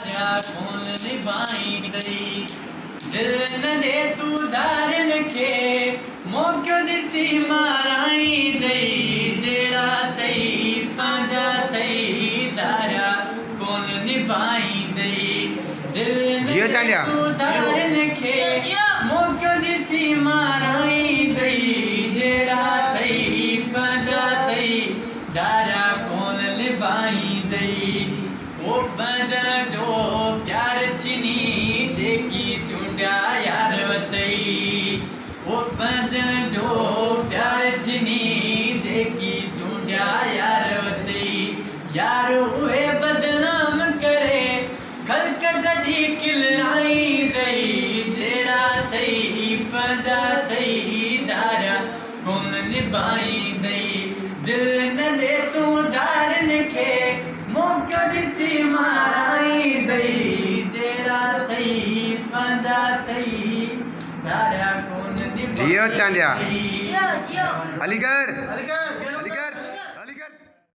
कौन निभाईंदई दिल नंढे तू दारन के मोकियो ॾिसी माराईंदई जेड़ा थई पंहिंजा थई दारा कौन निभाईंदई दिल नंढे तू दारन के मोकियो ॾिसी माराईंदई जेड़ा थई पंहिंजा थई दारा कौन निभाईंदई वो बदन जो प्यार चिनी जेकी चूंडिया यार वतई वो बदन जो प्यार चिनी जेकी चूंडिया यार वतई यार उहे बदनाम करे खल्क सजी किलाई दई जेड़ा थई पंहिंजा थई दारा कौन निभाई दई दिल नंढे तू दारन खे मोकियो ॾिसी माराईंदई जेड़ा थई पंहिंजा थई दारा कौन निभाईंदई। जियो चांडिया अलीगढ़